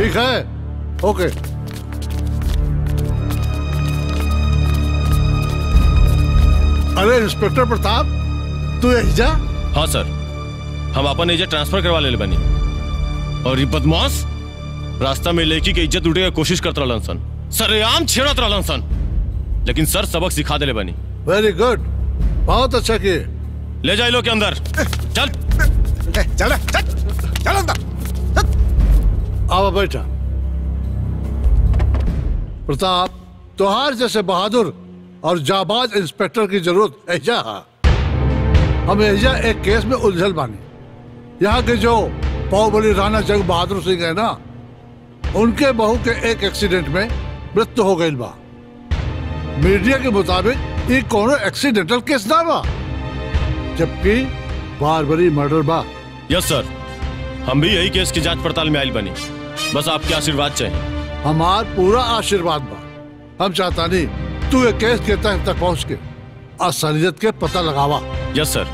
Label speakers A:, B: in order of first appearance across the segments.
A: ठीक है, ओके। अरे इंस्पेक्टर प्रताप, तू यही जा?
B: हाँ सर, हम अपन एजेंट ट्रांसफर करवा ले बनी और ये बदमाश रास्ता में लड़की की इज्जत लूटे की कोशिश करता रहलन सन, सरेआम छेड़त रहलन सन, लेकिन सर सबक सिखा देले बनी।
A: वेरी गुड, बहुत अच्छा किए।
B: ले जाए लो के अंदर। चल
C: चल चल अंदर।
A: आओ बैठा। प्रताप, तोहार जैसे बहादुर और जाबाज इंस्पेक्टर की जरूरत ऐजा है। हम ऐजा एक केस में उलझल बानी। यहाँ के जो बाहुबली राणा जंग बहादुर सिंह है ना, उनके बहू के एक एक्सीडेंट में मृत्यु हो गई बा। मीडिया के मुताबिक ये कोनो एक्सीडेंटल केस ना बा, जबकि बारबरी मर्डर बा।
B: यस सर, हम भी यही केस की जांच पड़ताल में आयल बनी, बस आपके आशीर्वाद चाहिए।
A: हमार पूरा आशीर्वाद बा। हम चाहता नहीं तू ये केस के तह तक पहुंच के असलियत के पता लगावा।
B: यस सर,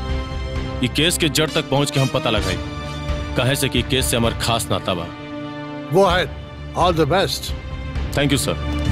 B: ये केस के जड़ तक पहुंच के हम पता लगाई, कहे से कि केस से हमार खास नाता बा।
A: Go ahead, all the best.
B: Thank you sir.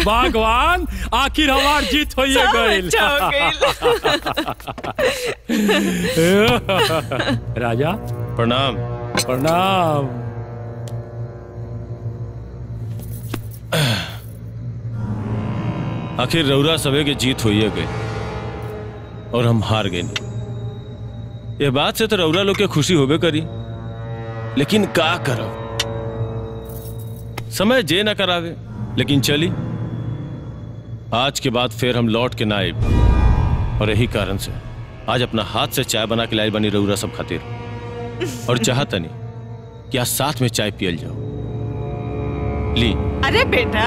D: भगवान, आखिर हमार जीत हो गई। राजा
B: प्रणाम।
D: प्रणाम।
B: आखिर रउरा सबे की जीत हो गई और हम हार गए। ये बात से तो रउरा लोग के खुशी होबे करी, लेकिन का करब, समय जे न करावे। लेकिन चली, आज के बाद फिर हम लौट के ना आए, और यही कारण से आज अपना हाथ से चाय बना के लाई बनी रउरा सब खातिर, और चाहता नहीं कि आज साथ में चाय पियल जाओ। ली।
E: अरे बेटा,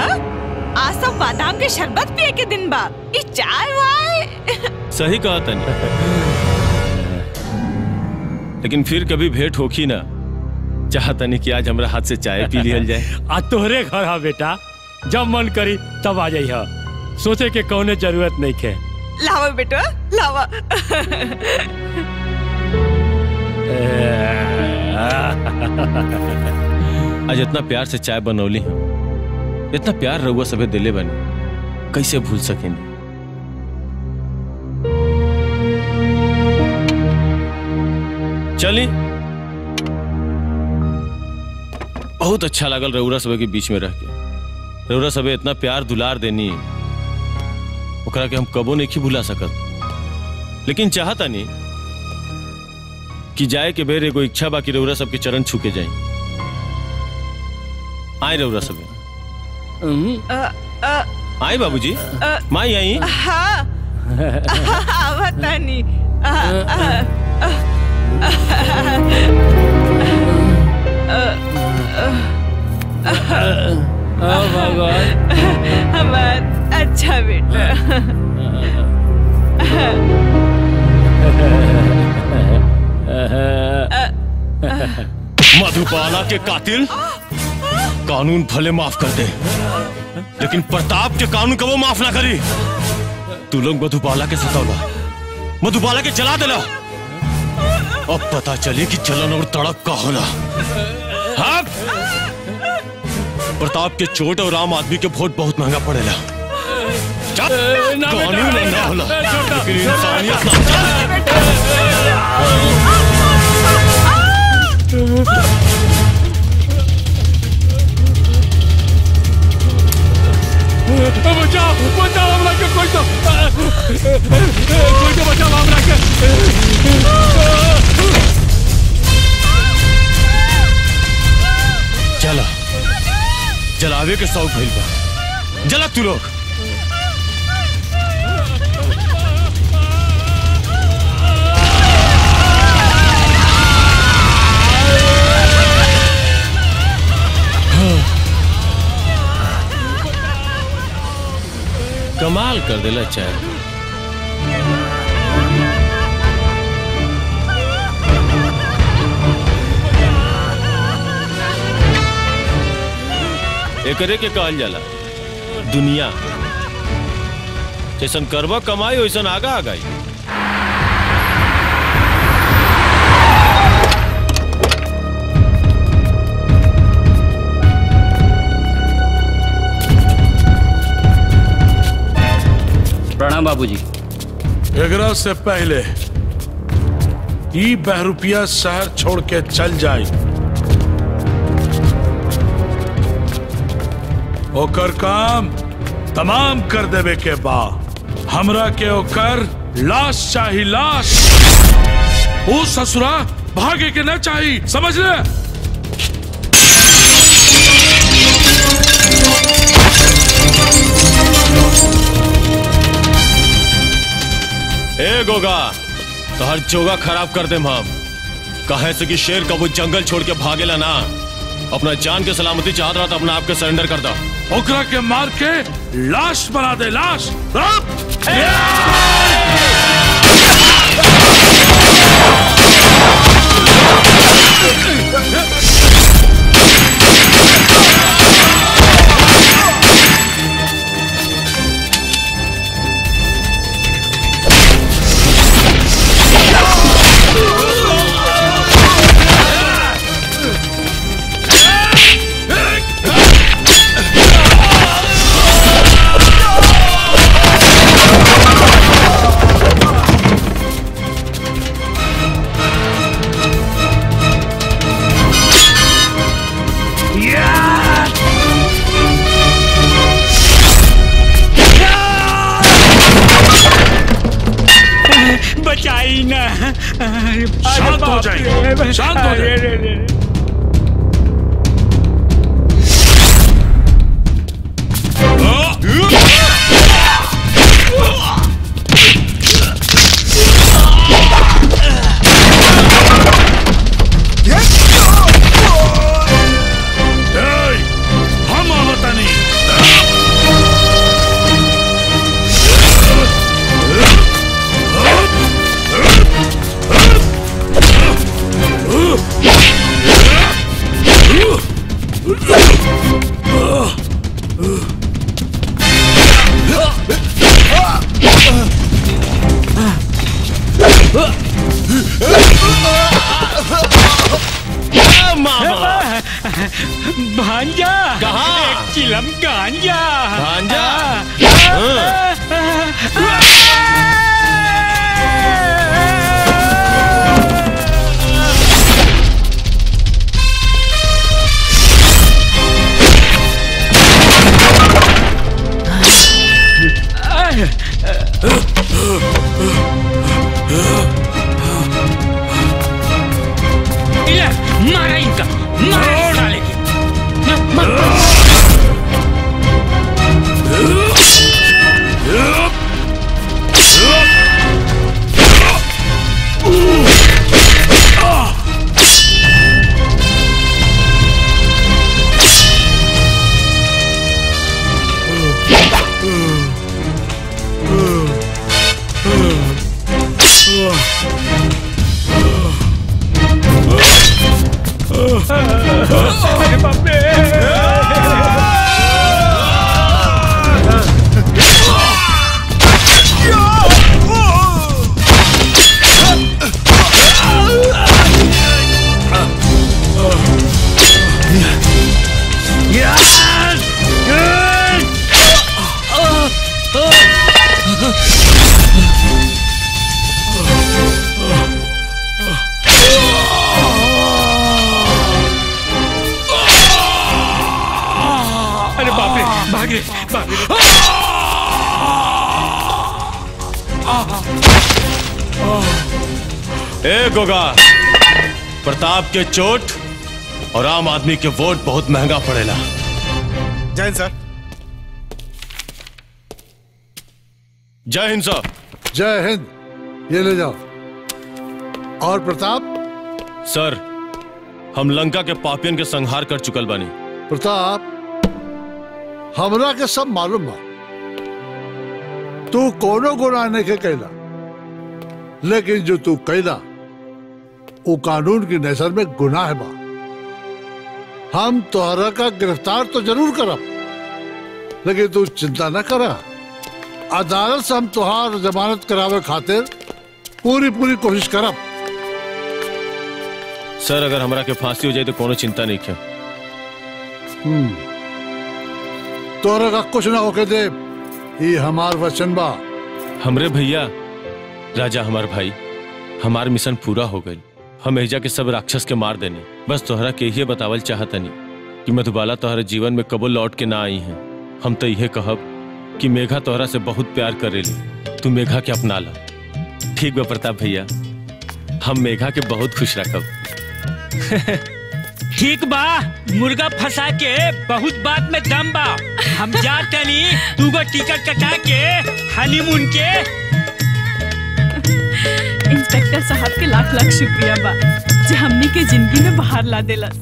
E: आज सब बादाम के शरबत पिए के दिन बा, ये चाय वाय।
B: सही कहा तनी, लेकिन फिर कभी भेंट होखी ना, चाहता नहीं कि आज हमरा हाथ से चाय पी लियल जाए।
D: आज तोहरे घर हा बेटा, जब मन करी तब आ जाइए, सोचे के कौने जरूरत नहीं है।
E: लावा बेटा लावा।
B: आज इतना प्यार से चाय बनौली, इतना प्यार रउआ सबे दिले बनी, कैसे भूल सकेंगे। चली, बहुत अच्छा लगल रउरा सबे के बीच में रह के। रउरा सबे इतना प्यार दुलार देनी, ओकरा के हम कबो नहीं भुला सकत। लेकिन चाहता नहीं कि जाए के बेर एगो इच्छा बाकी रउरा सबके चरण छू के जाए। आए रउरा सबे। आए बाबूजी, माई आई।
E: हाँ, बता नहीं।
D: भगवान,
E: हमार अच्छा बेटा।
B: मधुबाला के कातिल, कानून भले माफ कर दे, लेकिन प्रताप के कानून कबो माफ ना करी। तू लोग मधुबाला के सतौला, मधुबाला के जला देला। अब पता चली कि जलन और तड़प का होला। हाँ? प्रताप के चोट और आम आदमी के वोट बहुत महंगा पड़ेला। कानून अंधा होला, लेकिन इंसानियत
D: बचाओ बचाओ हमरा के, कोई तो बचाओ हमरा के।
B: चला जलावे के शौक भइल बा, जला तू लोग। कमाल कर देला चाय। एकरे के कहल जाला दुनिया। जैसन करवा कमाई वैसन आगा आगाई।
F: प्रणाम बाबूजी।
G: एकरा से पहले ई बहरूपिया शहर छोड़ के चल जाए, ओकर काम तमाम कर देवे के बा। हमरा के ओकर लाश चाही, लाश। वो ससुरा भागे के न चाही, समझ ले।
B: ए गोगा, तो हर जोगा खराब कर दे हम। कहे से कि शेर का वो जंगल छोड़ के भागेला ना, अपना जान के सलामती चाहत रहा तो अपना आप के सरेंडर कर दो।
G: ओकरा के मार के लाश बना दे, लाश।
D: बचाई ना।
G: शांत हो जाइए, शांत हो जाइए। हम आवता नहीं।
D: भांजा
B: कहाँ?
D: एक चिलम गांजा।
B: भांजा?
D: मारा इनका, मारा डालेगी। अरे बाप रे, भागे भागे।
B: ए गोगा, प्रताप के चोट और आम आदमी के वोट बहुत महंगा पड़ेला।
C: जय हिंद सर।
B: जय हिंद सर।
A: जय हिंद, ये ले जाओ। और प्रताप?
B: सर, हम लंका के पापियन के संहार कर चुकल बानी।
A: प्रताप, हमरा के सब मालूम बा, तू कोनो गुनाह नहीं के कैला, लेकिन जो तू कैला वो कानून की नजर में गुनाह बा। हम तोहरा का गिरफ्तार तो जरूर करब, लेकिन तू चिंता न करा, अदालत से हम तोहार जमानत करावे खातिर पूरी पूरी कोशिश करब।
B: सर, अगर हमरा के फांसी हो जाए तो कोनो चिंता नहीं है।
A: तोहरा का कुछ ना होके दे, ये हमार वचन बा।
B: हमरे भैया राजा हमार भाई, हमार मिशन पूरा हो गई। हम एजा के सब राक्षस के मार देने। बस तोहरा के ये बतावल चाहतनी कि मधुबाला तोहरे जीवन में कबो लौट के ना आई हैं। हम तो यह कहब कि मेघा तोहरा से बहुत प्यार करेली, तू मेघा के अपना ला। ठीक बा प्रताप भैया, हम मेघा के बहुत खुश रखब।
H: ठीक बा, मुर्गा फंसा के बहुत बात में दम बा। हम जातनी, तू गो टिकट कटा के हनीमून के।
E: इंस्पेक्टर साहब के लाख लाख शुक्रिया बा, जो हमनी के जिंदगी में बाहर ला देलस।